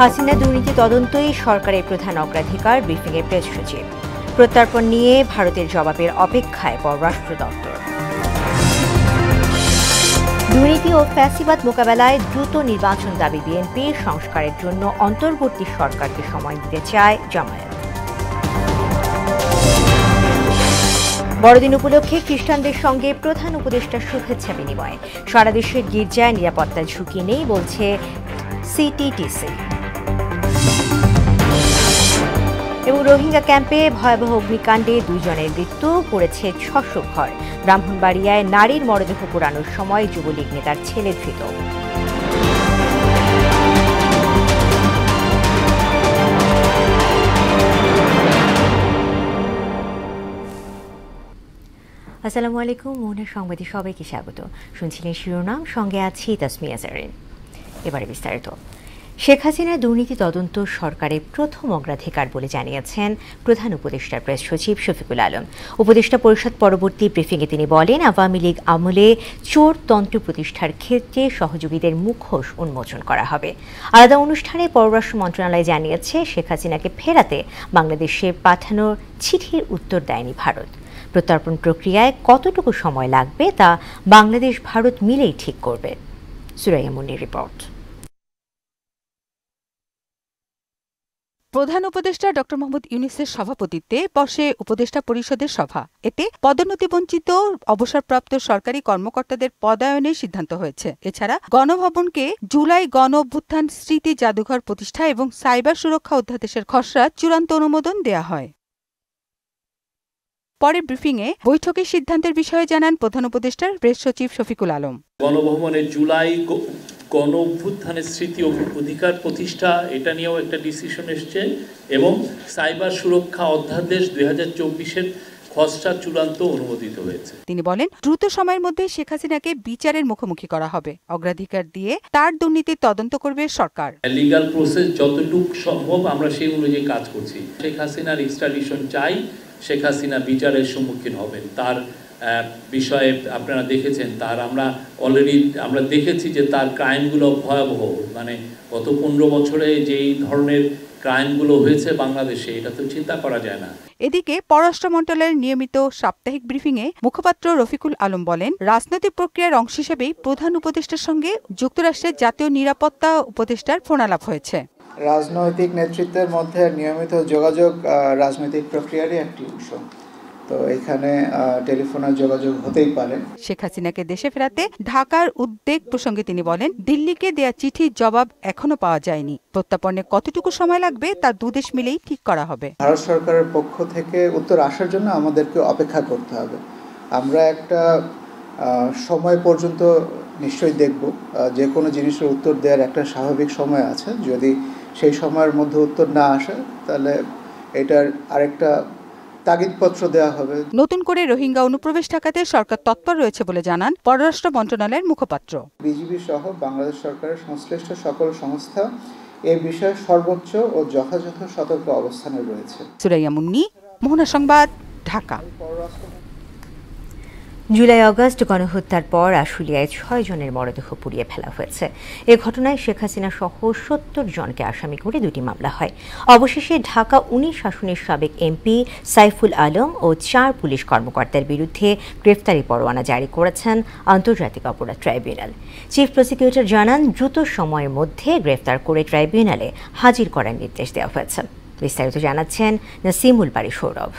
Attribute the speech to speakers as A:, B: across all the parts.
A: হাসিনা দুর্নীতি তদন্তই সরকারের প্রধান অগ্রাধিকার, ব্রিফিংয়ে প্রেস সচিব। প্রত্যর্পণ নিয়ে ভারতের জবাবের অপেক্ষায় পররাষ্ট্র দপ্তর। দুর্নীতি ও ফ্যাসিবাদ মোকাবেলায় দ্রুত নির্বাচন দাবি বিএনপির, সংস্কারের জন্য অন্তর্বর্তী সরকারকে সময় দিতে চায় জামায়াত। বড়দিন উপলক্ষে খ্রিস্টানদের সঙ্গে প্রধান উপদেষ্টার শুভেচ্ছা বিনিময়। সারা দেশের গির্জায় নিরাপত্তার ঝুঁকি নেই বলছে সিটিটিসি। এবং রোহিঙ্গা ক্যাম্পে ভয়াবহ অগ্নিকাণ্ডে 2 জনের মৃত্যু, পড়েছে 600 ঘর। ব্রাহ্মণবাড়িয়ায় নারীর মরদেহ পোড়ানোর সময় যুবলীগ নেতার ছেলে ধৃত। আসসালামু আলাইকুম, মোহনের সংবাদে সবাইকে স্বাগত। শুনছিলেন শিরোনাম, সঙ্গে আছি তাসমিয়া জারিন। এবারে বিস্তারিত। শেখ হাসিনার দুর্নীতি তদন্ত সরকারের প্রথম অগ্রাধিকার বলে জানিয়েছেন প্রধান উপদেষ্টার প্রেস সচিব শফিকুল আলম। উপদেষ্টা পরিষদ পরবর্তী ব্রিফিংয়ে তিনি বলেন, আওয়ামী লীগ আমলে চোরতন্ত্র প্রতিষ্ঠার ক্ষেত্রে সহযোগীদের মুখোশ উন্মোচন করা হবে। আলাদা অনুষ্ঠানে পররাষ্ট্র মন্ত্রণালয় জানিয়েছে, শেখ হাসিনাকে ফেরাতে বাংলাদেশে পাঠানো চিঠির উত্তর দেয়নি ভারত। প্রত্যর্পণ প্রক্রিয়ায় কতটুকু সময় লাগবে তা বাংলাদেশ ভারত মিলেই ঠিক করবে। সুরাইয়া মুন্নির রিপোর্ট।
B: প্রধান উপদেষ্টা ডক্টর মোহাম্মদ ইউনূসের সভাপতিত্বে বসে উপদেষ্টা পরিষদের সভা। এতে পদোন্নতিবঞ্চিত অবসরপ্রাপ্ত সরকারি কর্মকর্তাদের পদায়নের সিদ্ধান্ত হয়েছে। এছাড়া গণভবনকে জুলাই গণ অভ্যুত্থান স্মৃতি জাদুঘর প্রতিষ্ঠা এবং সাইবার সুরক্ষা অধ্যাদেশের খসড়া চূড়ান্ত অনুমোদন দেয়া হয়। পরে ব্রিফিংয়ে বৈঠকের সিদ্ধান্তের বিষয়ে জানান প্রধান উপদেষ্টার প্রেস সচিব শফিকুল আলম।
C: গণভবনের জুলাই গণ অভ্যুত্থানের স্মৃতি অধিকার প্রতিষ্ঠা, এটা নিয়েও একটা ডিসিশন এসছে এবং সাইবার সুরক্ষা অধ্যাদেশ 2024-এর খসড়া চূড়ান্ত অনুমোদিত হয়েছে।
B: তিনি বলেন, দ্রুত সময়ের মধ্যে শেখ হাসিনাকে বিচারের মুখোমুখি করা হবে। অগ্রাধিকার দিয়ে তার দুর্নীতির তদন্ত করবে সরকার।
C: লিগ্যাল প্রসেস যতটুকু সম্ভব আমরা সেই অনুযায়ী কাজ করছি। শেখ হাসিনার এক্সট্রাডিশন চাই, শেখ হাসিনা বিচারের সম্মুখীন হবেন। তার বিষয়ে আপনারা দেখেছেন, তার আমরা দেখেছি যে তার ক্রাইমগুলো ভয়াবহ। মানে গত 15 বছরে যেই ধরনের ক্রাইমগুলো হয়েছে বাংলাদেশে, এটা তো চিন্তা করা যায় না।
B: এদিকে পররাষ্ট্র মন্ত্রণালয়ের নিয়মিত সাপ্তাহিক ব্রিফিংয়ে মুখপাত্র রফিকুল আলম বলেন, রাজনৈতিক প্রক্রিয়ার অংশ হিসেবেই প্রধান উপদেষ্টার সঙ্গে যুক্তরাষ্ট্রের জাতীয় নিরাপত্তা উপদেষ্টার ফোনালাপ হয়েছে।
D: রাজনৈতিক নেতৃত্বের মধ্যে নিয়মিত যোগাযোগ রাজনৈতিক প্রক্রিয়ারই একটি অংশ, তো এখানে টেলিফোনের যোগাযোগ হতেই পারে।
B: শেখ হাসিনাকে দেশে ফেরাতে ঢাকার উদ্বেগ প্রসঙ্গে তিনি বলেন, দিল্লিকে দেয়া চিঠির জবাব এখনো পাওয়া যায়নি। প্রত্যর্পণে কতটুকু সময় লাগবে তা দুদেশ মিলেই ঠিক করা হবে।
D: ভারত সরকারের পক্ষ থেকে উত্তর আসার জন্য আমাদেরকে অপেক্ষা করতে হবে। আমরা একটা সময় পর্যন্ত নিশ্চয়ই দেখব, যে কোনো জিনিসের উত্তর দেওয়ার একটা স্বাভাবিক সময় আছে। যদি সেই সময়ের মধ্যে উত্তর না আসে, তাহলে এটার আরেকটা তাগিদপত্র দেওয়া হবে।
B: নতুন করে রোহিঙ্গা অনুপ্রবেশ ঠেকাতে সরকার তৎপর রয়েছে বলে জানান পররাষ্ট্র মন্ত্রণালয়ের মুখপাত্র।
D: বিজিবি সহ বাংলাদেশ সরকারের সংশ্লিষ্ট সকল সংস্থা এ বিষয়ে সর্বোচ্চ ও যথাযথ সতর্ক অবস্থানে রয়েছে।
B: সুরাইয়া মুন্নি, মোহনা সংবাদ, ঢাকা।
A: জুলাই আগস্ট গণহত্যার পর আশুলিয়ায় 6 জনের মরদেহ পুড়িয়ে ফেলা হয়েছে। এ ঘটনায় শেখ হাসিনা সহ 70 জনকে আসামি করে 2টি মামলা হয়। অবশেষে ঢাকা 19 আসনের সাবেক এমপি সাইফুল আলম ও 4 পুলিশ কর্মকর্তার বিরুদ্ধে গ্রেফতারি পরোয়ানা জারি করেছেন আন্তর্জাতিক অপরাধ ট্রাইব্যুনাল। চিফ প্রসিকিউটর জানান, দ্রুত সময়ের মধ্যে গ্রেফতার করে ট্রাইব্যুনালে হাজির করার নির্দেশ দেওয়া হয়েছে। বিস্তারিত জানাচ্ছেন নাসিমুল বারী সৌরভ।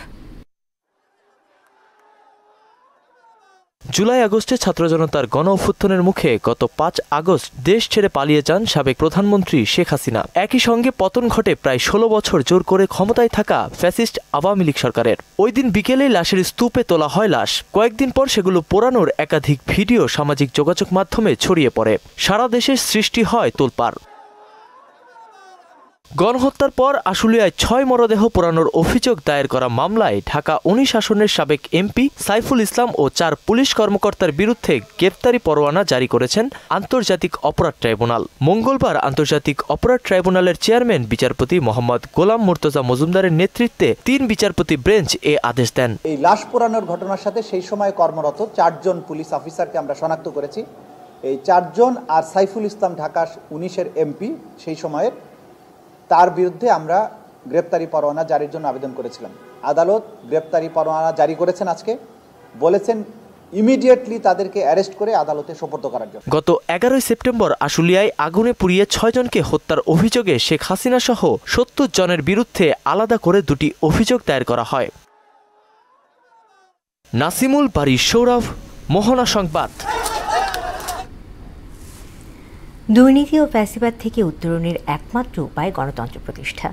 E: জুলাই আগস্টে ছাত্র জনতার গণ অভ্যুত্থানের মুখে গত 5 আগস্ট দেশ ছেড়ে পালিয়ে যান সাবেক প্রধানমন্ত্রী শেখ হাসিনা। একই সঙ্গে পতন ঘটে প্রায় 16 বছর জোর করে ক্ষমতায় থাকা ফ্যাসিস্ট আওয়ামী লীগ সরকারের। ওই দিন বিকেলে লাশের স্তূপে তোলা হয় লাশ। কয়েকদিন পর সেগুলো পোড়ানোর একাধিক ভিডিও সামাজিক যোগাযোগ মাধ্যমে ছড়িয়ে পড়ে। সারা দেশে সৃষ্টি হয় তোলপাড়। গণহত্যার পর আশুলিয়ায় 6 মরদেহ পোড়ানোর অভিযোগ দায়ের করা মামলায় ঢাকা 19 আসনের সাবেক এমপি সাইফুল ইসলাম ও 4 পুলিশ কর্মকর্তার বিরুদ্ধে গ্রেফতারি পরোয়ানা জারি করেছেন আন্তর্জাতিক অপরাধ ট্রাইব্যুনাল। মঙ্গলবার আন্তর্জাতিক অপরাধ ট্রাইব্যুনালের চেয়ারম্যান বিচারপতি মোহাম্মদ গোলাম মুর্তজা মজুমদারের নেতৃত্বে 3 বিচারপতি বেঞ্চ এ আদেশ দেন।
F: এই লাশ পোড়ানোর ঘটনার সাথে সেই সময় কর্মরত 4 জন পুলিশ অফিসারকে আমরা শনাক্ত করেছি। এই 4 জন আর সাইফুল ইসলাম ঢাকা 19-এর এমপি সেই সময়ের তার বিরুদ্ধে আমরা গ্রেপ্তারি পরোয়ানা জারির জন্য আবেদন করেছিলাম। আদালত গ্রেপ্তারি পরোয়ানা জারি করেছেন, আজকে বলেছেন ইমিডিয়েটলি তাদেরকে অ্যারেস্ট করে আদালতে সোপর্দ করার জন্য।
E: গত 11 সেপ্টেম্বর আশুলিয়ায় আগুনে পুড়িয়ে 6 জনকে হত্যার অভিযোগে শেখ হাসিনা সহ 70 জনের বিরুদ্ধে আলাদা করে 2টি অভিযোগ দায়ের করা হয়। নাসিমুল বারী, সৌরভ, মোহনা সংবাদ।
A: দুর্নীতি ও ফ্যাসিবাদ থেকে উত্তরণের একমাত্র উপায় গণতন্ত্র প্রতিষ্ঠা।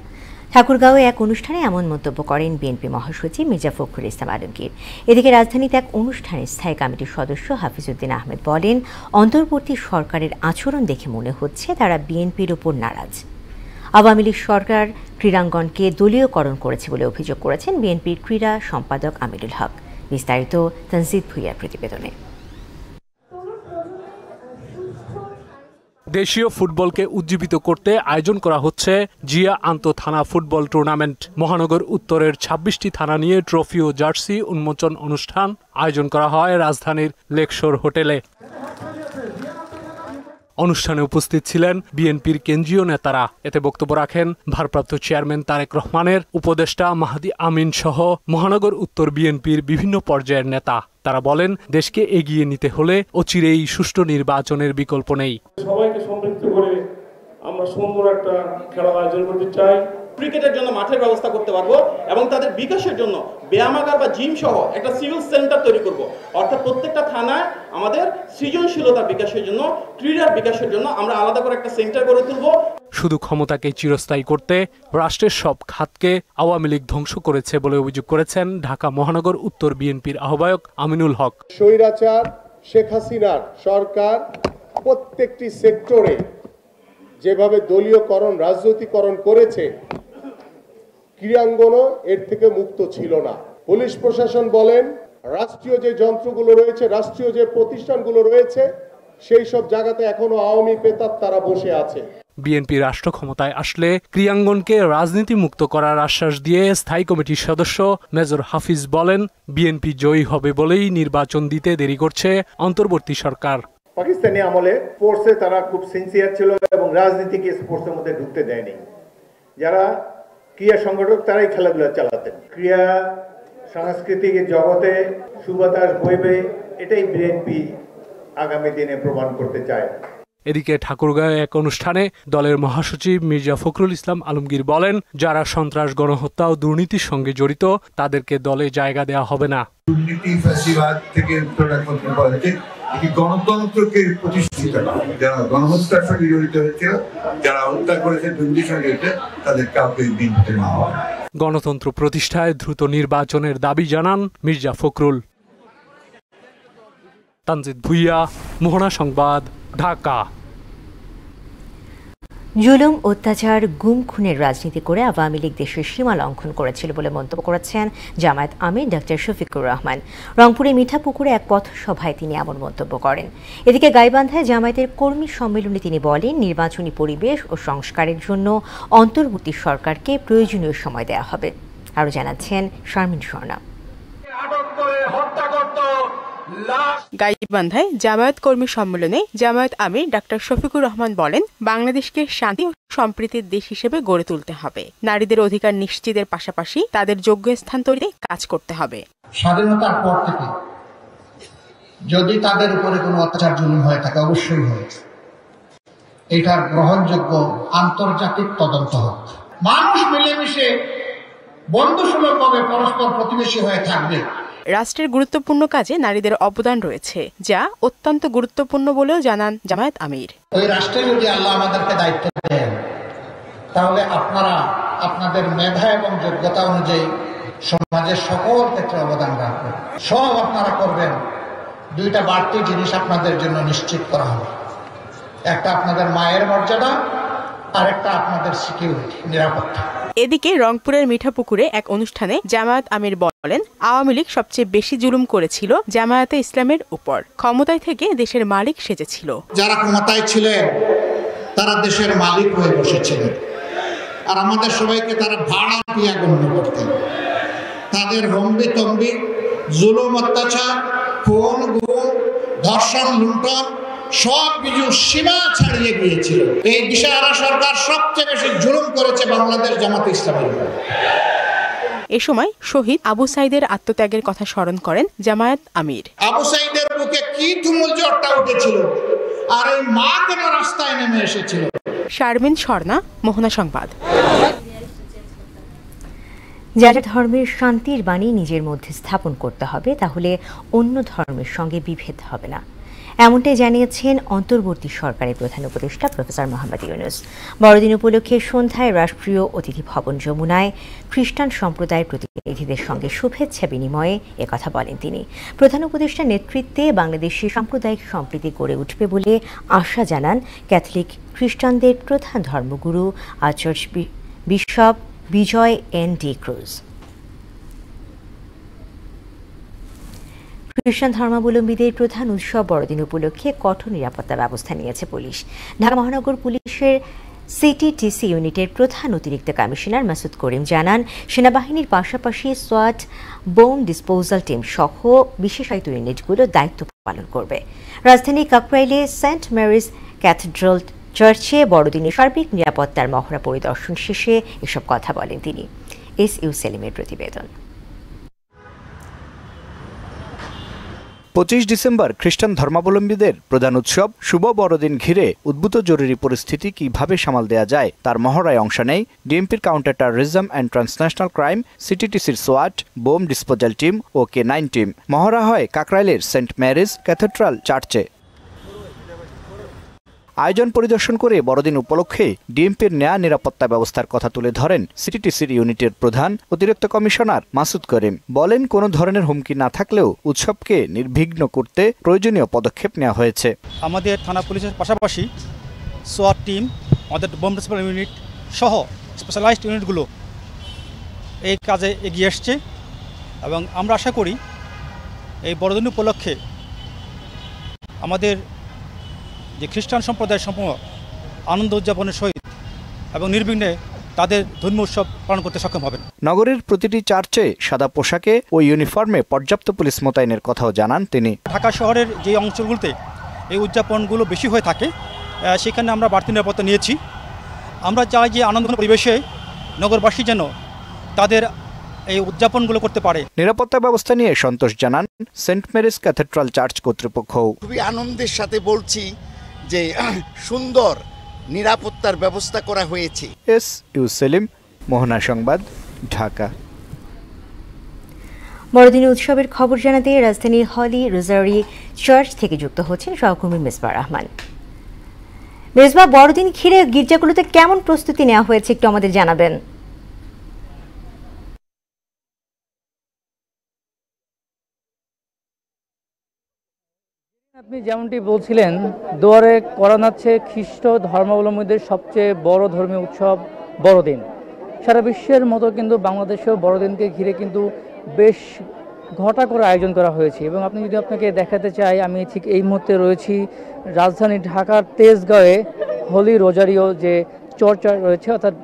A: ঠাকুরগাঁওয়ে এক অনুষ্ঠানে এমন মন্তব্য করেন বিএনপি মহাসচিব মির্জা ফখরুল ইসলাম আলমগীর। এদিকে রাজধানীতে এক অনুষ্ঠানে স্থায়ী কমিটির সদস্য হাফিজউদ্দিন আহমেদ বলেন, অন্তর্বর্তী সরকারের আচরণ দেখে মনে হচ্ছে তারা বিএনপির উপর নারাজ। আওয়ামী লীগ সরকার ক্রীড়াঙ্গনকে দলীয়করণ করেছে বলে অভিযোগ করেছেন বিএনপির ক্রীড়া সম্পাদক আমিরুল হক। বিস্তারিত তানজিদ ভুইয়ার প্রতিবেদনে।
G: দেশীয় ফুটবলকে উজ্জীবিত করতে আয়োজন করা হচ্ছে জিয়া আন্তঃ থানা ফুটবল টুর্নামেন্ট। মহানগর উত্তরের 26টি থানা নিয়ে ট্রফি ও জার্সি উন্মোচন অনুষ্ঠান আয়োজন করা হয় রাজধানীর লেকশোর হোটেলে। অনুষ্ঠানে উপস্থিত ছিলেন বিএনপির কেন্দ্রীয় নেতারা। এতে বক্তব্য রাখেন ভারপ্রাপ্ত চেয়ারম্যান তারেক রহমানের উপদেষ্টা মাহাদি আমিন সহ মহানগর উত্তর বিএনপির বিভিন্ন পর্যায়ের নেতা। তারা বলেন, দেশকে এগিয়ে নিতে হলে অচিরেই সুষ্ঠু নির্বাচনের বিকল্প নেই।
H: সবাইকে সম্পৃক্ত করে আমরা সুন্দর একটা খেলার আয়োজন করতে চাই। ক্রিকেটের জন্য মাঠের ব্যবস্থা করতে পারবো এবং তাদের বিকাশের জন্য ব্যায়ামাগার বা জিম সহ একটা সিভিল সেন্টার তৈরি করব। অর্থাৎ প্রত্যেকটা থানায় আমাদের সৃজনশীলতা বিকাশের জন্য, ক্রীড়ার বিকাশের জন্য আমরা আলাদা করে একটা সেন্টার গড়ে তুলব।
G: শুধু ক্ষমতাকে চিরস্থায়ী করতে রাষ্ট্রের সব খাতকে আওয়ামী লীগ ধ্বংস করেছে বলে অভিযোগ করেছেন ঢাকা মহানগর উত্তর বিএনপির আহ্বায়ক আমিনুল হক।
I: স্বৈরাচার শেখ হাসিনার সরকার প্রত্যেকটি সেক্টরে যেভাবে দলীয়করণ, রাজনৈতিকরণ করেছে, ক্রীড়াঙ্গনও এর থেকে মুক্ত ছিল না। পুলিশ প্রশাসন বলেন, রাষ্ট্রীয় যে যন্ত্রগুলো রয়েছে, রাষ্ট্রীয় যে প্রতিষ্ঠানগুলো রয়েছে, সেই সব জায়গাতে এখনো আওয়ামী প্রেতাত্মারা বসে আছে।
G: বিএনপি রাষ্ট্র ক্ষমতায় আসলে ক্রীড়াঙ্গনকে রাজনীতি মুক্ত করার আশ্বাস দিয়ে স্থায়ী কমিটির সদস্য মেজর হাফিজ বলেন, বিএনপি জয়ী হবে বলেই নির্বাচন দিতে দেরি করছে অন্তর্বর্তী সরকার।
I: পাকিস্তানি আমলে স্পোর্টসে তারা খুব সিনসিয়ার ছিল এবং রাজনীতিকে স্পোর্টসের মধ্যে ঢুকতে দেয়নি। যারা ক্রীড়া সংগঠক তারাই খেলাধুলা চালাতেন। ক্রীড়া সাংস্কৃতিক জগতে সুবাতাস বইবে, এটাই বিএনপি আগামী দিনে প্রমাণ করতে চায়।
G: এদিকে ঠাকুরগাঁওয়ে এক অনুষ্ঠানে দলের মহাসচিব মির্জা ফখরুল ইসলাম আলমগীর বলেন, যারা সন্ত্রাস, গণহত্যা ও দুর্নীতির সঙ্গে জড়িত তাদেরকে দলে জায়গা দেওয়া হবে না।
J: দুর্নীতি, ফ্যাসিবাদ থেকে গণতন্ত্রকে প্রতিষ্ঠিত করা, যারা গণহত্যার সঙ্গে জড়িত হয়েছে, যারা হত্যা করেছে, দুর্নীতির সঙ্গে জড়িত, তাদের কাউকে বিনতে না হয়।
G: গণতন্ত্র প্রতিষ্ঠায় দ্রুত নির্বাচনের দাবি জানান মির্জা ফখরুল। তানজিদ ভুইয়া, মোহনা সংবাদ, ঢাকা।
A: জুলুম, অত্যাচার, গুম খুনের রাজনীতি করে আওয়ামী লীগ দেশের সীমা লঙ্ঘন করেছিল বলে মন্তব্য করেছেন জামায়াত আমির ডক্টর শফিকুর রহমান। রংপুরে মিঠাপুকুরে এক পথসভায় তিনি এমন মন্তব্য করেন। এদিকে গাইবান্ধায় জামায়াতের কর্মী সম্মেলনে তিনি বলেন, নির্বাচনী পরিবেশ ও সংস্কারের জন্য অন্তর্বর্তী সরকারকে প্রয়োজনীয় সময় দেওয়া হবে। আরও জানাচ্ছেন শারমিন স্বর্ণা।
K: গাইবান্ধায় জামায়াত কর্মী সম্মেলনে জামায়াত আমির ডাক্তার শফিকুর রহমান বলেন, বাংলাদেশকে শান্তি ও সম্প্রীতির দেশ হিসেবে গড়ে তুলতে হবে। নারীদের অধিকার নিশ্চিতের পাশাপাশি তাদের যোগ্য স্থান তৈরিতে কাজ করতে হবে।
L: স্বাধীনতার পর থেকে যদি তাদের উপরে কোনো অত্যাচার জুলুম হয়ে থাকে, অবশ্যই হয়েছে, এটার গ্রহণযোগ্য আন্তর্জাতিক তদন্ত হোক। মানুষ মিলেমিশে বন্ধুসুলভভাবে পরস্পর প্রতিবেশী হয়ে থাকবে।
K: রাষ্ট্রের গুরুত্বপূর্ণ কাজে নারীদের অবদান রয়েছে, যা অত্যন্ত গুরুত্বপূর্ণ বলেও জানান জামায়াত আমির।
L: ওই রাষ্ট্রে যদি আল্লাহ আমাদেরকে দায়িত্ব দেন, তাহলে আপনারা আপনাদের মেধা এবং যোগ্যতা অনুযায়ী সমাজের সকল ক্ষেত্রে অবদান রাখবেন। সব আপনারা করবেন। দুইটা বাড়তি জিনিস আপনাদের জন্য নিশ্চিত করা হবে। একটা আপনাদের মায়ের মর্যাদা, আর একটা আপনাদের সিকিউরিটি, নিরাপত্তা।
K: এদিকে রংপুরের মিঠাপুকুরে এক অনুষ্ঠানে জামায়াত আমির বলেন, আওয়ামী লীগ সবচেয়ে বেশি জুলুম করেছিল জামায়াতে ইসলামের উপর। ক্ষমতায় থেকে দেশের মালিক সেজেছিল।
L: যারা ক্ষমতায় ছিলেন তারা দেশের মালিক হয়ে বসেছিলেন, আর আমাদের সবাইকে তারা ভাড়াটিয়া গণ্য করতেন। তাদের হম্বি তম্বি, জুলুম, অত্যাচার, খুন, গুম, ধর্ষণ, লুণ্ঠন সব কিছু সীমা ছাড়িয়ে গিয়েছিল। এই দিশাহারা সরকার সবচেয়ে বেশি জুলুম করেছে বাংলাদেশ জামাতে ইসলামীর উপর।
K: এ সময় শহীদ আবু সাইদের আত্মত্যাগের কথা স্মরণ করেন জামায়াত আমির।
L: আবু সাইদের বুকে কি তুমুল ঝড়টা উঠেছিল, আর এই মা কেন রাস্তায় নেমে এসেছিল।
K: শারমিন স্বর্ণা, মোহনা সংবাদ।
A: যারা ধর্মের শান্তির বাণী নিজের মধ্যে স্থাপন করতে হবে, তাহলে অন্য ধর্মের সঙ্গে বিভেদ হবে না, এমনটাই জানিয়েছেন অন্তর্বর্তী সরকারের প্রধান উপদেষ্টা প্রফেসর মোহাম্মদ ইউনূস। বড়দিন উপলক্ষে সন্ধ্যায় রাষ্ট্রীয় অতিথি ভবন যমুনায় খ্রিস্টান সম্প্রদায়ের প্রতিনিধিদের সঙ্গে শুভেচ্ছা বিনিময়ে একথা বলেন তিনি। প্রধান উপদেষ্টার নেতৃত্বে বাংলাদেশে সাম্প্রদায়িক সম্প্রীতি গড়ে উঠবে বলে আশা জানান ক্যাথলিক খ্রিস্টানদের প্রধান ধর্মগুরু আর্চ বিশপ বিজয় এন ডি ক্রুজ। খ্রিস্টান ধর্মাবলম্বীদের প্রধান উৎসব বড়দিন উপলক্ষে কঠোর নিরাপত্তা ব্যবস্থা নিয়েছে পুলিশ। ঢাকা মহানগর পুলিশের সিটিটিসি ইউনিটের প্রধান অতিরিক্ত কমিশনার মাসুদ করিম জানান, সেনাবাহিনীর পাশাপাশি সোয়াট, বোম ডিসপোজাল টিম সহ বিশেষায়িত ইউনিটগুলো দায়িত্ব পালন করবে। রাজধানীর কাকরাইলে সেন্ট মেরিজ ক্যাথেড্রাল চার্চে বড়দিনের সার্বিক নিরাপত্তার মহড়া পরিদর্শন শেষে এসব কথা বলেন তিনি। এস.ইউ. সেলিমের প্রতিবেদন।
M: 25 ডিসেম্বর খ্রিস্টান ধর্মাবলম্বীদের প্রধান উৎসব শুভ বড়দিন ঘিরে উদ্ভূত জরুরি পরিস্থিতি কিভাবে সামাল দেয়া যায় তার মহড়ায় অংশ নেয় ডিএমপির counter terrorism and transnational crime, সিটিটিসির সোয়াট, বোম ডিসপোজাল টিম ও K9 টিম। মহড়া হয় কাকরাইলের সেন্ট ম্যারিজ ক্যাথেড্রাল চার্চে। আয়োজন পরিদর্শন করে বড়দিন উপলক্ষে ডিএমপির ন্যায় নিরাপত্তা ব্যবস্থার কথা তুলে ধরেন সিটিটিসির ইউনিটের প্রধান অতিরিক্ত কমিশনার মাসুদ করিম। বলেন, কোনো ধরনের হুমকি না থাকলেও উৎসবকে নির্বিঘ্ন করতে প্রয়োজনীয় পদক্ষেপ নেওয়া হয়েছে।
N: আমাদের থানা পুলিশের পাশাপাশি সোয়াট টিম, আমাদের বোম ডিসপোজাল ইউনিট সহ স্পেশালাইজড ইউনিটগুলো এই কাজে এগিয়ে আসছে এবং আমরা আশা করি এই বড়দিন উপলক্ষে আমাদের যে খ্রিস্টান সম্প্রদায়ের সমূহ আনন্দ উদযাপনের সহিত এবং নির্বিঘ্নে তাদের ধর্মীয় উৎসব পালন করতে সক্ষম হবেন।
M: নগরের প্রতিটি চার্চে সাদা পোশাকে ও ইউনিফর্মে পর্যাপ্ত পুলিশ মোতায়েনের কথাও জানান তিনি।
N: ঢাকা শহরের যে অঞ্চলগুলোতে এই উদযাপনগুলো বেশি হয়ে থাকে সেখানে আমরা বাড়তি নিরাপত্তা নিয়েছি। আমরা চাই যে আনন্দঘন পরিবেশে নগরবাসী যেন তাদের এই উদযাপনগুলো করতে পারে।
M: নিরাপত্তা ব্যবস্থা নিয়ে সন্তোষ জানান সেন্ট মেরিজ ক্যাথেড্রাল চার্চ কর্তৃপক্ষ।
O: খুবই আনন্দের সাথে বলছি যে সুন্দর নিরাপত্তার ব্যবস্থা করা হয়েছে।
M: এস.ইউ. সেলিম, মোহনা সংবাদ, ঢাকা।
A: বড়দিন উৎসবের খবর জানাতে রাজধানীর হলি রোজারি চার্চ থেকে যুক্ত হচ্ছেন সহকর্মী মেজবা রহমান। মেজবা, বড়দিন ঘিরে গির্জাগুলোতে কেমন প্রস্তুতি নেওয়া হয়েছে একটু আমাদের জানাবেন।
P: আপনি যেমনটি বলছিলেন, দুয়ারে করা নাচ্ছে খ্রিস্ট ধর্মাবলম্বীদের সবচেয়ে বড় ধর্মীয় উৎসব বড়দিন। সারা বিশ্বের মতো কিন্তু বাংলাদেশেও বড়দিনকে ঘিরে কিন্তু বেশ ঘটা করে আয়োজন করা হয়েছে এবং আপনি যদি আপনাকে দেখাতে চাই, আমি ঠিক এই মুহূর্তে রয়েছি রাজধানী ঢাকার তেজগাঁওয়ে হলি রোজারিও যে চর্চ রয়েছে, অর্থাৎ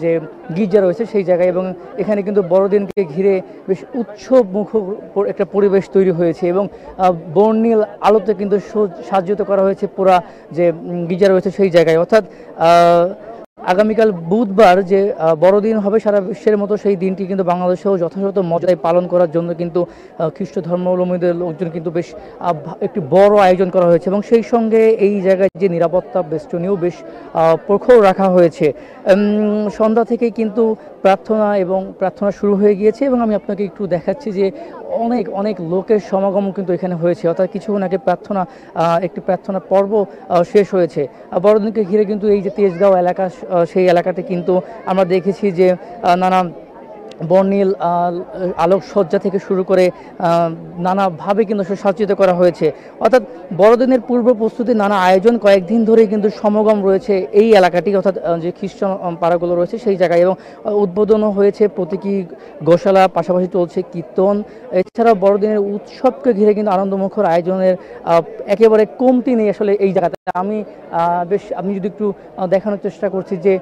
P: যে গির্জা রয়েছে সেই জায়গায়, এবং এখানে কিন্তু বড়দিনকে ঘিরে বেশ উৎসবমুখর একটা পরিবেশ তৈরি হয়েছে এবং বর্ণিল আলোতে কিন্তু সাজ্জিত করা হয়েছে পুরা যে গির্জা রয়েছে সেই জায়গায়। অর্থাৎ আগামীকাল বুধবার যে বড়দিন হবে সারা বিশ্বের মতো, সেই দিনটি কিন্তু বাংলাদেশেও যথাযথ মর্যাদায় পালন করার জন্য কিন্তু খ্রিস্ট ধর্মাবলম্বীদের লোকজন কিন্তু বেশ একটি বড় আয়োজন করা হয়েছে এবং সেই সঙ্গে এই জায়গায় যে নিরাপত্তা বেষ্টনীও বেশ প্রখর রাখা হয়েছে। সন্ধ্যা থেকেই কিন্তু প্রার্থনা শুরু হয়ে গিয়েছে এবং আমি আপনাকে একটু দেখাচ্ছি যে অনেক অনেক লোকের সমাগম কিন্তু এখানে হয়েছে। অর্থাৎ কিছুক্ষণ আগে একটি প্রার্থনা পর্ব শেষ হয়েছে। বড়দিনকে ঘিরে কিন্তু এই যে তেজগাঁও এলাকা, সেই এলাকাতে কিন্তু আমরা দেখেছি যে নানা বর্ণিল আলোকসজ্জা থেকে শুরু করে নানাভাবে কিন্তু সজ্জিত করা হয়েছে। অর্থাৎ বড়দিনের পূর্ব প্রস্তুতি নানা আয়োজন কয়েকদিন ধরেই কিন্তু সমাগম রয়েছে এই এলাকাটি, অর্থাৎ যে খ্রিস্টান পাড়াগুলো রয়েছে সেই জায়গায়, এবং উদ্বোধনও হয়েছে প্রতীকী গোশালা, পাশাপাশি চলছে কীর্তন। এছাড়াও বড়দিনের উৎসবকে ঘিরে কিন্তু আনন্দমুখর আয়োজনের একেবারে কমতি নেই আসলে এই জায়গাতে। আমি যদি একটু দেখানোর চেষ্টা করছি যে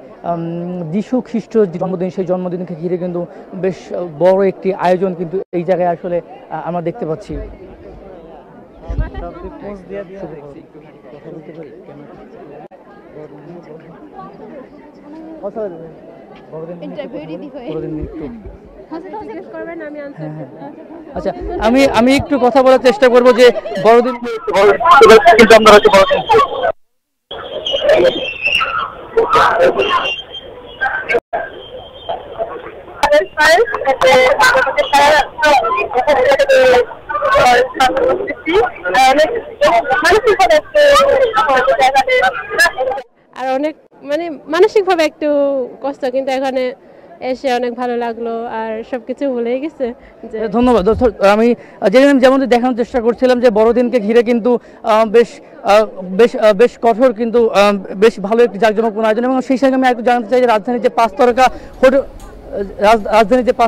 P: যিশু খ্রিস্ট জন্মদিন, সেই জন্মদিনকে ঘিরে কিন্তু বেশ বড় একটি আয়োজন কিন্তু এই জায়গায় আসলে আমরা দেখতে পাচ্ছি। আচ্ছা, আমি একটু কথা বলার চেষ্টা করব যে বড়দিন কিন্তু আমরা হচ্ছে বড়দিন
Q: আর অনেক মানে মানসিকভাবে একটু কষ্ট, কিন্তু এখানে এসে অনেক ভালো লাগলো আর সবকিছু ভুলে গেছে।
P: ধন্যবাদ। আমি যেমন দেখানোর চেষ্টা করছিলাম যে বড়দিনকে ঘিরে কিন্তু বেশ কঠোর কিন্তু বেশ ভালো একটি জাঁকজমকপূর্ণ আয়োজন, এবং সেই সঙ্গে আমি একটু জানতে চাই যে রাজধানীর যে 5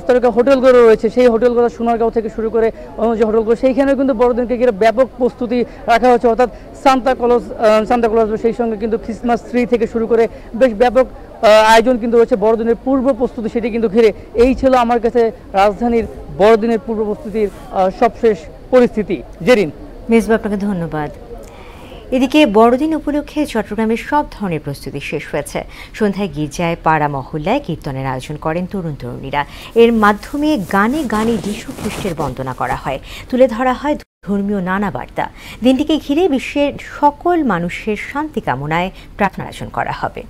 P: তারকা হোটেলগুলো রয়েছে, সেই হোটেলগুলো সোনারগাঁও থেকে শুরু করে অন্য যে হোটেলগুলো, সেইখানেও কিন্তু বড়দিনকে ঘিরে ব্যাপক প্রস্তুতি রাখা হচ্ছে, অর্থাৎ সান্তা ক্লজ সেই সঙ্গে কিন্তু ক্রিসমাস ট্রি থেকে শুরু করে বেশ ব্যাপক আয়োজন কিন্তু রয়েছে বড়দিনের পূর্ব প্রস্তুতি, সেটি কিন্তু ঘিরে। এই ছিল আমার কাছে রাজধানীর বড়দিনের পূর্ব প্রস্তুতির সবশেষ পরিস্থিতি। জেরিন,
A: মেজবা, আপনাকে ধন্যবাদ। এদিকে বড়দিন উপলক্ষে চট্টগ্রামের সব ধরনের প্রস্তুতি শেষ হয়েছে। সন্ধ্যায় গির্জায়, পাড়া মহল্লায় কীর্তনের আয়োজন করেন তরুণ তরুণীরা। এর মাধ্যমে গানে গানে যীশু খ্রিস্টের বন্দনা করা হয়, তুলে ধরা হয় ধর্মীয় নানা বার্তা। দিনটিকে ঘিরে বিশ্বের সকল মানুষের শান্তি কামনায় প্রার্থনা আয়োজন করা হবে।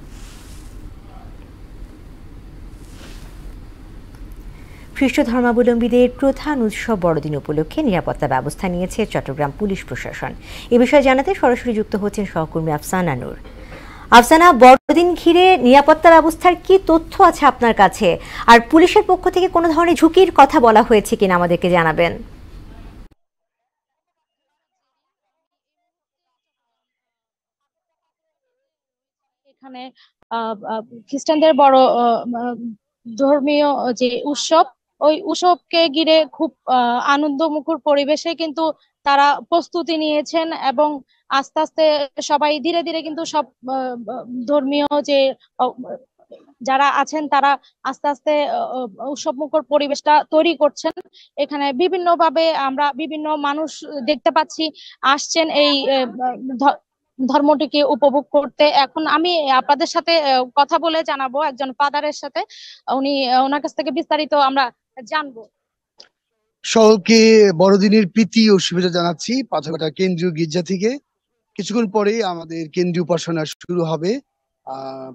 A: খ্রিস্ট ধর্মাবলম্বীদের প্রধান উৎসব বড়দিন উপলক্ষে নিরাপত্তা ব্যবস্থা নিয়েছে চট্টগ্রাম পুলিশ প্রশাসন। এ বিষয়ে জানাতে সরাসরি যুক্ত হচ্ছেন সহকর্মী আফসানা নূর। আফসানা, বড়দিন ঘিরে নিরাপত্তা ব্যবস্থার কি তথ্য আছে আপনার কাছে, আর পুলিশের পক্ষ থেকে কোনো ধরনের ঝুঁকির কথা বলা হয়েছে কিনা আমাদেরকে জানাবেন।
R: এখানে খ্রিস্টানদের বড় ধর্মীয় যে উৎসব, ওই উৎসবকে ঘিরে খুব আনন্দমুখর পরিবেশে কিন্তু তারা প্রস্তুতি নিয়েছেন, এবং আস্তে আস্তে সবাই ধীরে ধীরে কিন্তু সব ধর্মীয় যে যারা আছেন তারা আস্তে আস্তে উৎসবমুখর পরিবেশটা তৈরি করছেন। এখানে বিভিন্নভাবে আমরা বিভিন্ন মানুষ দেখতে পাচ্ছি আসছেন এই ধর্মটিকে উপভোগ করতে। এখন আমি আপনাদের সাথে কথা বলে জানাবো একজন ফাদারের সাথে, ওনার কাছ থেকে বিস্তারিত আমরা জানবো।
S: সকলকে বড়দিনের প্রীতি ও শুভেচ্ছা জানাচ্ছি পাথরঘাটা কেন্দ্রীয় গির্জা থেকে। কিছুক্ষণ পরেই আমাদের কেন্দ্রীয় উপাসনা শুরু হবে।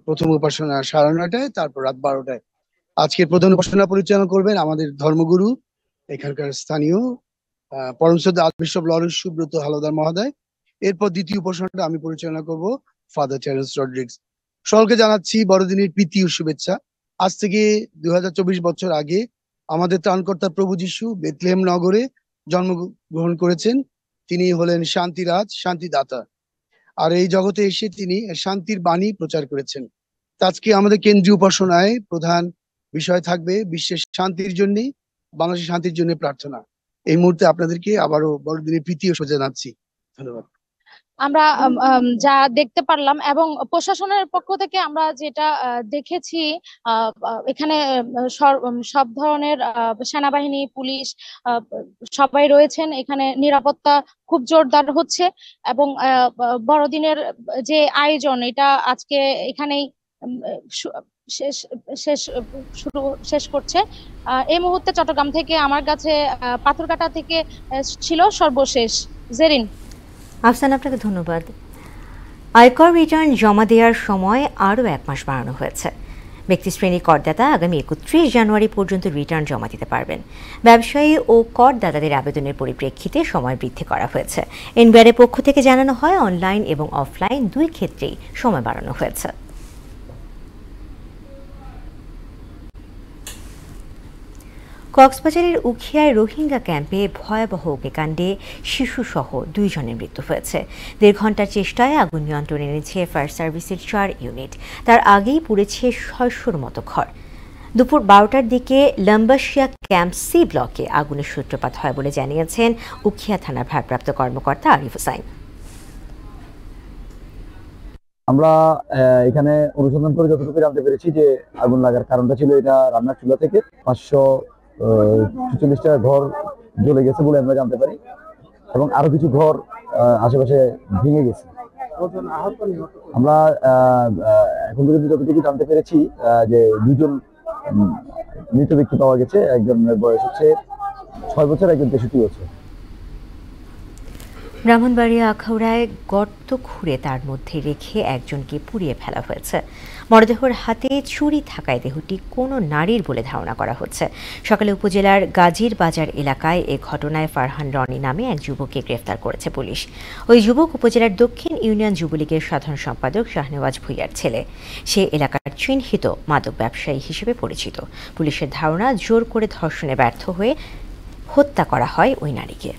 S: প্রথম উপাসনা 9:30টায়, তারপর রাত 12টায়। আজকের প্রধান উপাসনা পরিচালনা করবেন আমাদের ধর্মগুরু, এখানকার স্থানীয় পরম শ্রদ্ধা আর্চবিশপ লরেন্স সুব্রত হালদার মহোদয়। এরপর দ্বিতীয় উপাসনাটা আমি পরিচালনা করব, ফাদার টেরেন্স রড্রিগস। সকলকে জানাচ্ছি বড়দিনের প্রীতি ও শুভেচ্ছা। আজ থেকে 2024 বছর আগে আমাদের ত্রাণকর্তা প্রভু যিশু বেথলেহেম নগরে জন্মগ্রহণ করেছেন। তিনি হলেন শান্তিরাজ, শান্তিদাতা, আর এই জগতে এসে তিনি শান্তির বাণী প্রচার করেছেন। আজকে আমাদের কেন্দ্রীয় উপাসনায় প্রধান বিষয় থাকবে বিশ্বের শান্তির জন্য, বাংলাদেশের শান্তির জন্য প্রার্থনা। এই মুহূর্তে আপনাদেরকে আবারও বড়দিনের প্রীতি ও শুভেচ্ছা জানাচ্ছি। ধন্যবাদ।
R: আমরা যা দেখতে পারলাম এবং প্রশাসনের পক্ষ থেকে আমরা যেটা দেখেছি, এখানে সব ধরনের সেনাবাহিনী, পুলিশ সবাই রয়েছেন। এখানে নিরাপত্তা খুব জোরদার হচ্ছে, এবং বড়দিনের যে আয়োজন এটা আজকে এখানেই শেষ করছে। এই মুহূর্তে চট্টগ্রাম থেকে আমার কাছে পাথরঘাটা থেকে ছিল সর্বশেষ। জেরিন।
A: আফসান, আপনাকে ধন্যবাদ। আয়কর রিটার্ন জমা দেওয়ার সময় আরও 1 মাস বাড়ানো হয়েছে। ব্যক্তিশ্রেণী করদাতা আগামী 31 জানুয়ারি পর্যন্ত রিটার্ন জমা দিতে পারবেন। ব্যবসায়ী ও করদাতাদের আবেদনের পরিপ্রেক্ষিতে সময় বৃদ্ধি করা হয়েছে। এনবিআরের পক্ষ থেকে জানানো হয় অনলাইন এবং অফলাইন দুই ক্ষেত্রেই সময় বাড়ানো হয়েছে। কক্সবাজারের উখিয়ায় রোহিঙ্গা ক্যাম্পে ভয়াবহ অগ্নিকাণ্ডে শিশুসহ 2 জনের মৃত্যু হয়েছে। 1.5 ঘন্টার চেষ্টায় আগুন নিয়ন্ত্রণে এনেছে ফায়ার সার্ভিসের 4 ইউনিট। তার আগেই পুড়েছে 600-র মতো ঘর। দুপুর 12টার দিকে লম্বাসিয়া ক্যাম্প সি ব্লকে আগুনের সূত্রপাত হয় বলে জানিয়েছেন উখিয়া থানার ভারপ্রাপ্ত কর্মকর্তা আরিফ হোসাইন।
T: আমরা এখানে অনুসন্ধান করে যতটুকু জানতে পেরেছি যে আগুন লাগার কারণটা ছিল এটা রান্নার চুলা থেকে 546টা ঘর জ্বলে গেছে বলে আমরা জানতে পারি, এবং আরো কিছু ঘর আশেপাশে ভেঙে গেছে। আমরা এখন পর্যন্ত যতটুকু জানতে পেরেছি যে 2 জন মৃত ব্যক্তি পাওয়া গেছে, একজনের বয়স হচ্ছে 6 বছর, একজন 63 বছর।
A: ব্রাহ্মণবাড়িয়া আখাউড়ায় গর্ত খুঁড়ে তার মধ্যে রেখে একজনকে পুড়িয়ে ফেলা হয়েছে। মরদেহর হাতে ছুরি থাকায় দেহটি কোনো নারীর বলে ধারণা করা হচ্ছে। সকালে উপজেলার গাজীর বাজার এলাকায় এ ঘটনায় ফারহান রনি নামে এক যুবককে গ্রেফতার করেছে পুলিশ। ওই যুবক উপজেলার দক্ষিণ ইউনিয়ন যুবলীগের সাধারণ সম্পাদক শাহনেওয়াজ ভূঁইয়ার ছেলে। সে এলাকার চিহ্নিত মাদক ব্যবসায়ী হিসেবে পরিচিত। পুলিশের ধারণা জোর করে ধর্ষণে ব্যর্থ হয়ে হত্যা করা হয় ওই নারীকে।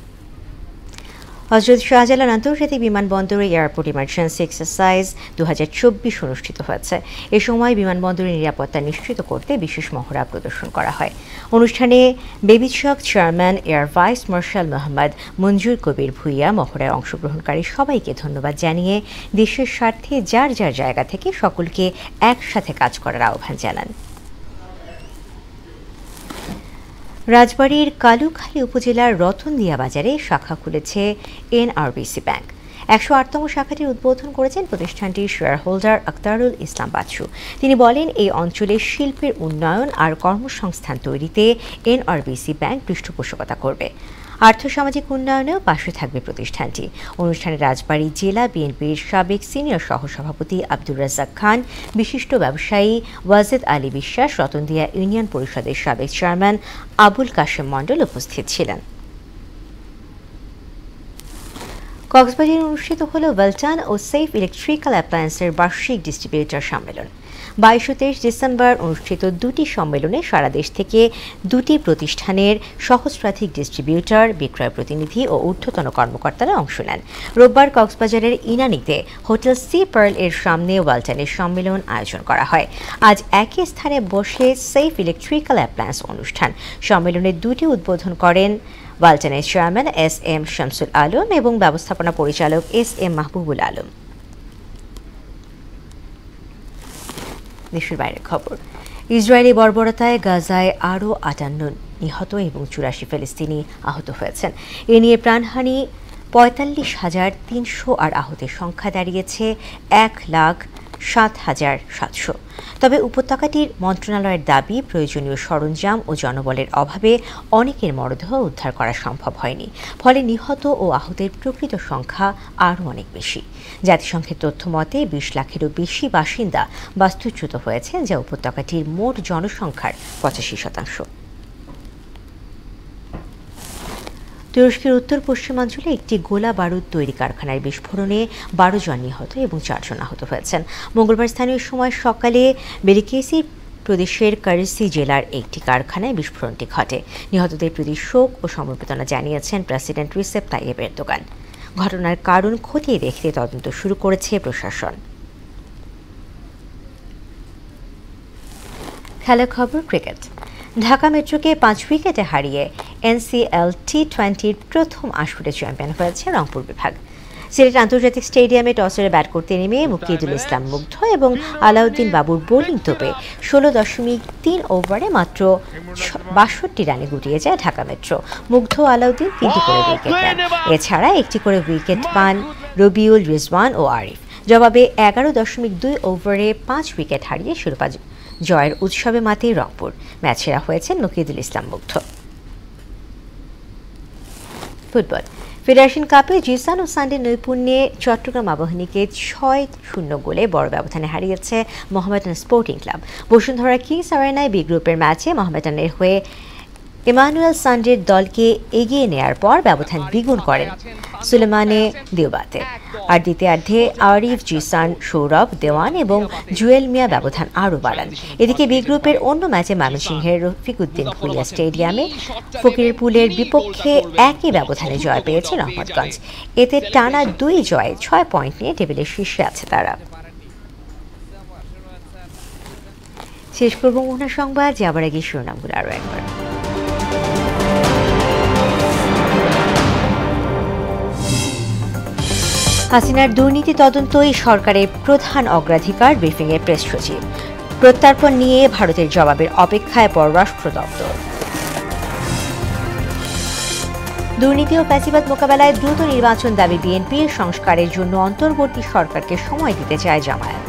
A: হযরত শাহজালাল আন্তর্জাতিক বিমানবন্দরে এয়ারপোর্ট ইমার্জেন্সি এক্সারসাইজ 2024 অনুষ্ঠিত হয়েছে। এ সময় বিমানবন্দরের নিরাপত্তা নিশ্চিত করতে বিশেষ মহড়া প্রদর্শন করা হয়। অনুষ্ঠানে Bebichak chairman air vice marshal Mohammad Manzur Kabir Bhuiyan মহড়ায় অংশগ্রহণকারী সবাইকে ধন্যবাদ জানিয়ে দেশের স্বার্থে যার যার জায়গা থেকে সকলকে একসাথে কাজ করার আহ্বান জানান। রাজবাড়ীর কালুখালী উপজেলার রতনদিয়া বাজারে শাখা খুলেছে এনআরবিসি ব্যাংক। 108তম শাখাটির উদ্বোধন করেছেন প্রতিষ্ঠানটির শেয়ার হোল্ডার আক্তারুল ইসলাম বাচ্চু। তিনি বলেন, এই অঞ্চলের শিল্পের উন্নয়ন আর কর্মসংস্থান তৈরিতে এনআরবিসি ব্যাংক পৃষ্ঠপোষকতা করবে। আর্থসামাজিক উন্নয়নেও পাশে থাকবে প্রতিষ্ঠানটি। অনুষ্ঠানে রাজবাড়ী জেলা বিএনপির সাবেক সিনিয়র সহসভাপতি আব্দুর রাজ্জাক খান, বিশিষ্ট ব্যবসায়ী ওয়াজেদ আলী বিশ্বাস, রতনদিয়া ইউনিয়ন পরিষদের সাবেক চেয়ারম্যান আবুল কাশেম মণ্ডল উপস্থিত ছিলেন। কক্সবাজারে অনুষ্ঠিত হল ওয়েলটন ও সেফ ইলেকট্রিক্যাল অ্যাপ্লায়েন্সের বার্ষিক ডিস্ট্রিবিউটর সম্মেলন। 22 ও 23 ডিসেম্বর অনুষ্ঠিত দুটি সম্মেলনে সারা দেশ থেকে দুটি প্রতিষ্ঠানের সহস্রাধিক ডিস্ট্রিবিউটর, বিক্রয় প্রতিনিধি ও ঊর্ধ্বতন কর্মকর্তারা অংশ নেন। রোববার কক্সবাজারের ইনানীতে হোটেল সি পার্ল এর সামনে ওয়েলটনের সম্মেলন আয়োজন করা হয়। আজ একই স্থানে বসে সেফ ইলেকট্রিক্যাল অ্যাপ্লায়েন্স অনুষ্ঠান। সম্মেলনের দুটি উদ্বোধন করেন ওয়েলটনের চেয়ারম্যান SM শামসুল আলম এবং ব্যবস্থাপনা পরিচালক SM মাহবুবুল আলম। দেশের বাইরের খবর। ইসরায়েলি বর্বরতায় গাজায় আরও 58 নিহত এবং 84 ফিলিস্তিনি আহত হয়েছেন। এ নিয়ে প্রাণহানি 45,300 আর আহতের সংখ্যা দাঁড়িয়েছে 1,07,700। তবে উপত্যকাটির মন্ত্রণালয়ের দাবি, প্রয়োজনীয় সরঞ্জাম ও জনবলের অভাবে অনেকের মরদেহ উদ্ধার করা সম্ভব হয়নি। ফলে নিহত ও আহতের প্রকৃত সংখ্যা আরও অনেক বেশি। জাতিসংঘের তথ্য মতে 20 লাখেরও বেশি বাসিন্দা বাস্তুচ্যুত হয়েছেন, যা উপত্যকাটির মোট জনসংখ্যার 85%। তুরস্কের উত্তর পশ্চিমাঞ্চলে একটি গোলা বারুদ তৈরি কারখানার বিস্ফোরণে 12 জন নিহত এবং 4 জন আহত হয়েছেন। মঙ্গলবার স্থানীয় সময় সকালে বেলিকেসি প্রদেশের কারিসি জেলার একটি কারখানায় বিস্ফোরণটি ঘটে। নিহতদের প্রতি শোক ও সমবেদনা জানিয়েছেন প্রেসিডেন্ট রিসেপ তাইয়েব এরদোগান। ঘটনার কারণ খতিয়ে দেখতে তদন্ত শুরু করেছে প্রশাসন। খেলার খবর। ক্রিকেট। ঢাকা মেট্রোকে 5 উইকেটে হারিয়ে NCL T20-র প্রথম আসরে চ্যাম্পিয়ন হয়েছে রংপুর বিভাগ। সিলেট আন্তর্জাতিক স্টেডিয়ামে টসে ব্যাট করতে নেমে মুকিদুল ইসলাম মুগ্ধ এবং আলাউদ্দিন বাবুর বোলিং তোপে 16.3 ওভারে মাত্র 62 রানে গুটিয়ে যায় ঢাকা মেট্রো। মুগ্ধ আলাউদ্দিন 3টি করে উইকেট নেন। এছাড়া একটি করে উইকেট পান রবিউল, রিজওয়ান ও আরিফ। জবাবে 11.2 ওভারে 5 উইকেট হারিয়ে শিরোপা জয়ের উৎসবে মাতে রংপুর। ম্যাচ সেরা হয়েছেন মুকিদুল ইসলাম মুগ্ধ। ফুটবল। ফেডারেশন কাপে জিসান ও সানডে নৈপুণ্যে চট্টগ্রাম আবাহনীকে 6-0 গোলে বড় ব্যবধানে হারিয়েছে Mohammedan Sporting Club. Bashundhara Kings আরেনায় বি গ্রুপের ম্যাচে মোহামেডানের হয়ে ইমানুয়েল সানডের দলকে এগিয়ে নেয়ার পর ব্যবধান দ্বিগুণ করেন সুলেমানে দিওবাতে। আর দ্বিতীয়ার্ধে আরিফ, জিসান, সৌরভ, দেওয়ান এবং জুয়েল মিয়া ব্যবধান আরও বাড়ান। এদিকে বি গ্রুপের অন্য ম্যাচে ময়মনসিংহের রফিকুদ্দিন ভুইয়া স্টেডিয়ামে ফকিরপুলের বিপক্ষে একই ব্যবধানে জয় পেয়েছে রহমতগঞ্জ। এতে টানা 2 জয়ে 6 পয়েন্ট নিয়ে টেবিলের শীর্ষে আছে তারা। শেষ করব মোহনা সংবাদ, যাবার আগে শিরোনামগুলো আরও একবার। হাসিনার দুর্নীতি তদন্তই সরকারের প্রধান অগ্রাধিকার, ব্রিফিংয়ে প্রেস সচিব। প্রত্যর্পণ নিয়ে ভারতের জবাবের অপেক্ষায় পররাষ্ট্র দপ্তর। দুর্নীতি ও ফ্যাসিবাদ মোকাবেলায় দ্রুত নির্বাচন দাবি বিএনপির, সংস্কারের জন্য অন্তর্বর্তী সরকারকে সময় দিতে চায় জামায়াত।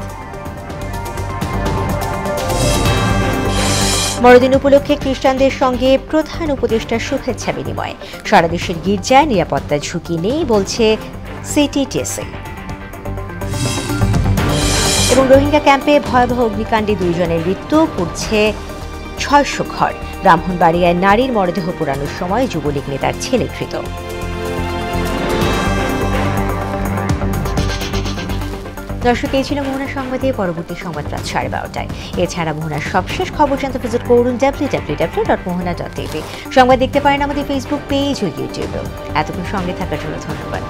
A: বড়দিন উপলক্ষে খ্রিস্টানদের সঙ্গে প্রধান উপদেষ্টার শুভেচ্ছা বিনিময়। সারা দেশের গির্জায় নিরাপত্তার ঝুঁকি নেই বলছে সিটিটিসি। এবং রোহিঙ্গা ক্যাম্পে ভয়াবহ অগ্নিকাণ্ডে 2 জনের মৃত্যু, পুড়ছে 600 ঘর। ব্রাহ্মণবাড়িয়ায় নারীর মরদেহ পোড়ানোর সময় যুবলীগ নেতার ছেলে ধৃত। দর্শক, এই ছিল মোহনা সংবাদে। পরবর্তী সংবাদ রাত 12:30টায়। এছাড়া মোহনার সবশেষ খবর জানতে ভিজিট করুন www.mohana.tv। সংবাদ দেখতে পারেন আমাদের ফেসবুক পেজ ও ইউটিউবেও। এতক্ষণ সঙ্গে থাকার জন্য ধন্যবাদ।